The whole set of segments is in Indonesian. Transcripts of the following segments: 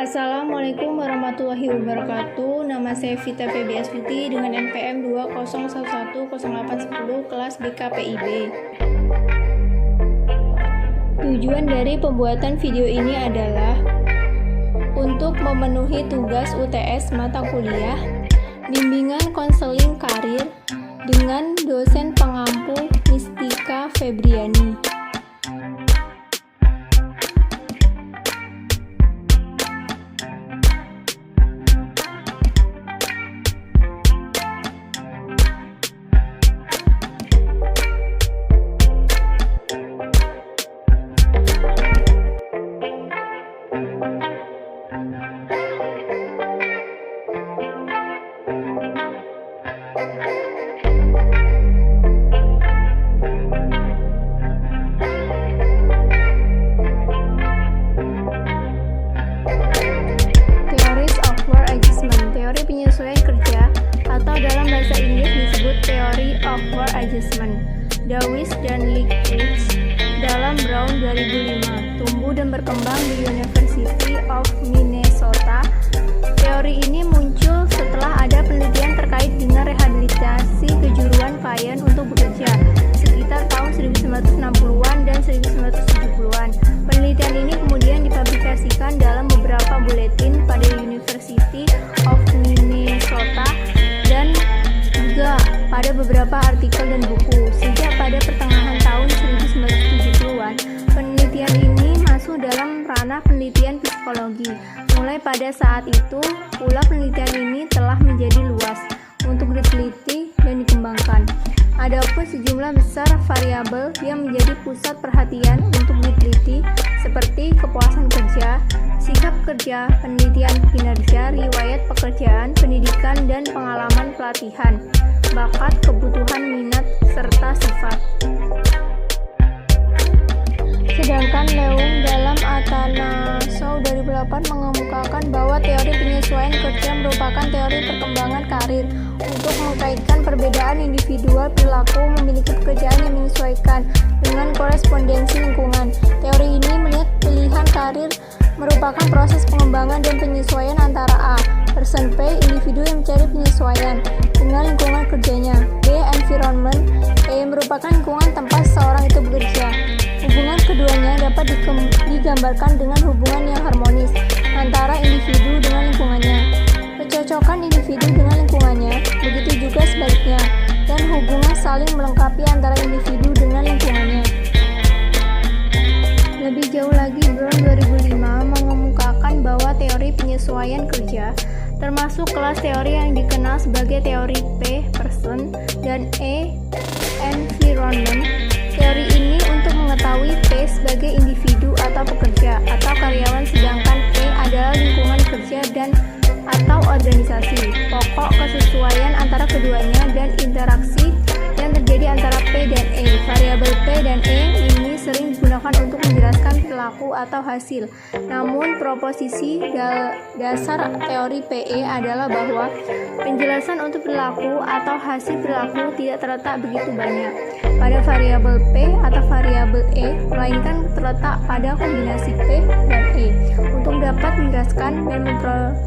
Assalamualaikum warahmatullahi wabarakatuh. Nama saya Vita Febi Astuti dengan NPM 2011080 kelas BKPIB. Tujuan dari pembuatan video ini adalah untuk memenuhi tugas UTS mata kuliah bimbingan konseling karir dengan dosen pengampu Mistika Febriani. Teori penyesuaian kerja atau dalam bahasa Inggris disebut Theory of Work Adjustment. Dawes dan Lickridge dalam Brown 2005 tumbuh dan berkembang di University of Minnesota. Teori ini muncul setelah ada penelitian terkait dengan rehabilitasi kejuruan klien untuk bekerja sekitar tahun 1960-an dan 1970-an. Penelitian ini kemudian dipublikasikan dalam beberapa buletin pada University of Minnesota dan juga pada beberapa artikel dan buku. Sejak pada pertengahan tahun 1970-an, penelitian ini masuk dalam ranah penelitian psikologi. Mulai pada saat itu pula penelitian ini telah menjadi luas untuk diteliti dan dikembangkan. Adapun sejumlah besar variabel yang menjadi pusat perhatian untuk diteliti seperti kepuasan kerja, sikap kerja, penelitian kinerja, riwayat pekerjaan, pendidikan dan pengalaman pelatihan, bakat, kebutuhan, minat, serta sifat. Sedangkan Leung dalam Atanasau 2008 mengemukakan bahwa teori penyesuaian kerja merupakan teori perkembangan karir untuk mengkaitkan perbedaan individual perilaku memiliki pekerjaan yang menyesuaikan dengan korespondensi lingkungan. Teori ini melihat pilihan karir merupakan proses pengembangan dan penyesuaian antara A. Person P. Individu yang mencari penyesuaian dengan lingkungan kerjanya. B. Environment. E. Merupakan lingkungan tempat seseorang itu bekerja. Hubungan keduanya dapat digambarkan dengan hubungan yang harmonis antara individu dengan lingkungannya. Kecocokan individu dengan lingkungannya, begitu juga sebaliknya, dan hubungan saling melengkapi antara individu dengan lingkungannya. Lebih jauh lagi, Brown 2005 mengemukakan bahwa teori penyesuaian kerja termasuk kelas teori yang dikenal sebagai teori P, person, dan E, environment. Teori ini untuk mengetahui P sebagai individu atau pekerja atau karyawan, sedangkan E adalah lingkungan kerja dan atau organisasi. Pokok kesesuaian antara keduanya dan interaksi yang terjadi antara P dan E. Variabel P dan E ini sering digunakan untuk menjelaskan perilaku atau hasil. Namun proposisi dasar teori PE adalah bahwa penjelasan untuk perilaku atau hasil perilaku tidak terletak begitu banyak pada variabel P atau variabel E, melainkan terletak pada kombinasi P dan E untuk dapat menjelaskan dan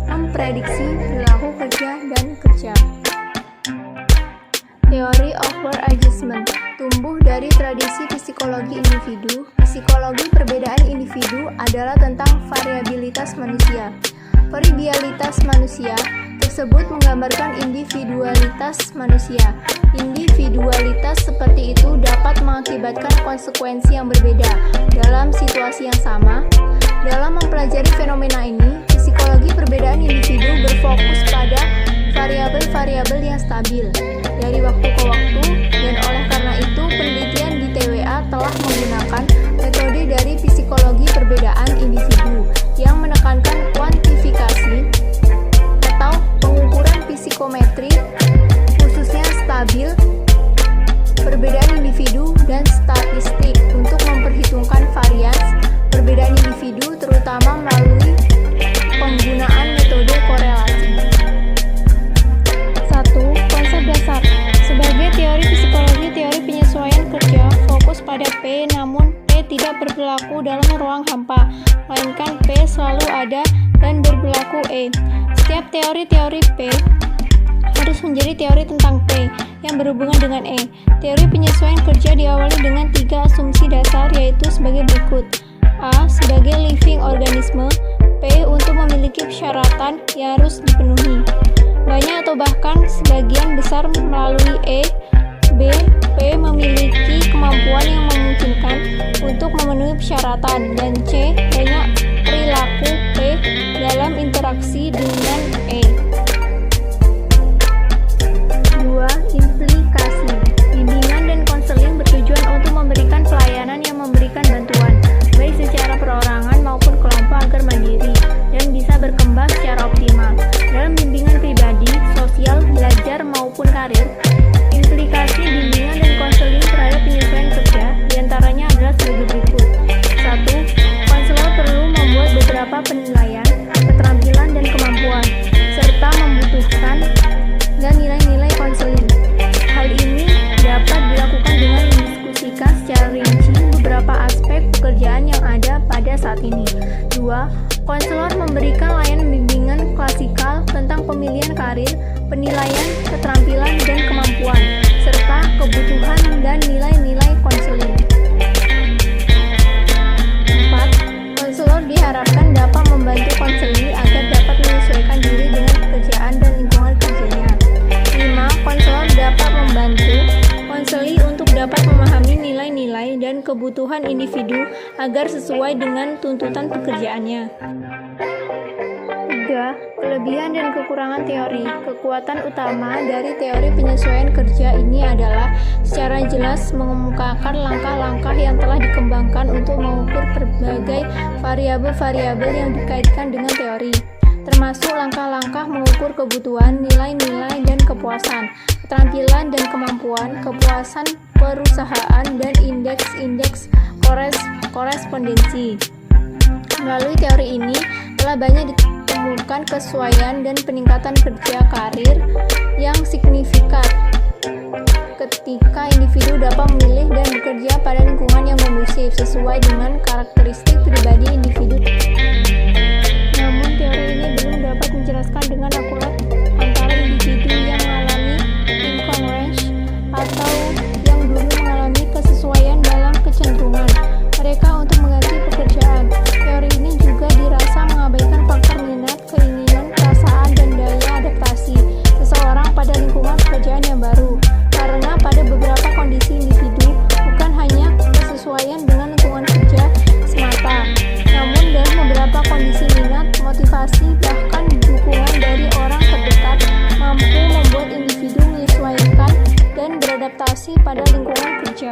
memprediksi perilaku kerja dan kerja. Theory of Work Adjustment tumbuh dari tradisi psikologi individu. Psikologi perbedaan individu adalah tentang variabilitas manusia. Variabilitas manusia tersebut menggambarkan individualitas manusia. Individualitas seperti itu dapat mengakibatkan konsekuensi yang berbeda dalam situasi yang sama. Dalam mempelajari fenomena ini, psikologi perbedaan individu berfokus pada variabel-variabel yang stabil dari waktu ke waktu, dan oleh karena itu penelitian di TWA telah menggunakan metode dari psikologi perbedaan individu yang menekankan kuantifikasi atau pengukuran psikometri, khususnya stabil, perbedaan individu, dan statistik untuk memperhitungkan varians perbedaan individu, terutama melalui penggunaan metode korelasi. 1. Konsep dasar. Sebagai teori psikologi, teori penyesuaian kerja fokus pada P, namun P tidak berlaku dalam ruang hampa, melainkan P selalu pada dan berlaku E. Setiap teori-teori P harus menjadi teori tentang P yang berhubungan dengan E. Teori penyesuaian kerja diawali dengan 3 asumsi dasar, yaitu sebagai berikut. A. Sebagai living organisme. P. Untuk memiliki persyaratan yang harus dipenuhi. Banyak atau bahkan sebagian besar melalui E. B. P. Memiliki kemampuan yang memungkinkan untuk memenuhi persyaratan. Dan C. Banyak perilaku P dalam interaksi dengan E. 2. Implikasi. Bimbingan dan konseling bertujuan untuk memberikan pelayanan yang memberikan bantuan, baik secara perorangan maupun kelompok agar mandiri dan bisa berkembang secara optimal. Dalam bimbingan pribadi, sosial, belajar maupun karir, implikasi bimbingan dan konseling terhadap penyesuaian kerja diantaranya adalah sebagai berikut. 1. Konselor perlu membuat beberapa penilaian, keterampilan dan kemampuan, serta membutuhkan dan nilai-nilai konseling. Hal ini dapat dilakukan dengan mendiskusikan secara rinci beberapa aspek pekerjaan yang ada pada saat ini. 2. Konselor memberikan layanan bimbingan klasikal tentang pemilihan karir, penilaian, keterampilan dan kemampuan, serta kebutuhan dan nilai-nilai konseling. 4. Konselor diharapkan dapat membantu konseli agar dapat menyesuaikan diri dengan pekerjaan dan lingkungan kerjanya. 5. Konselor dapat membantu konseli untuk dapat memahami nilai-nilai dan kebutuhan individu agar sesuai dengan tuntutan pekerjaannya. 3. Kelebihan dan kekurangan teori. Kekuatan utama dari teori penyesuaian kerja ini adalah secara jelas mengemukakan langkah-langkah yang telah dikembangkan untuk mengukur berbagai variabel-variabel yang dikaitkan dengan teori, termasuk langkah-langkah mengukur kebutuhan, nilai-nilai dan kepuasan, keterampilan dan kemampuan, kepuasan perusahaan, dan indeks-indeks korespondensi. Melalui teori ini telah banyak ditemukan kesesuaian dan peningkatan kerja karir yang signifikan ketika individu dapat memilih dan bekerja pada lingkungan yang kondusif sesuai dengan karakteristik pribadi individu. Namun teori ini belum dapat menjelaskan dengan akurat antara individu yang mengalami incongruence atau yang dulu mengalami kesesuaian dalam kecenderungan mereka untuk mengganti pekerjaan. Teori ini juga dirasa mengabaikan faktor minat, keinginan, perasaan, dan daya adaptasi seseorang pada lingkungan pekerjaan yang baru. Karena pada beberapa kondisi individu bukan hanya kesesuaian dengan lingkungan kerja semata, namun dalam beberapa kondisi minat, motivasi, bahkan dukungan dari orang terdekat mampu membuat individu menyesuaikan dan beradaptasi pada lingkungan kerja.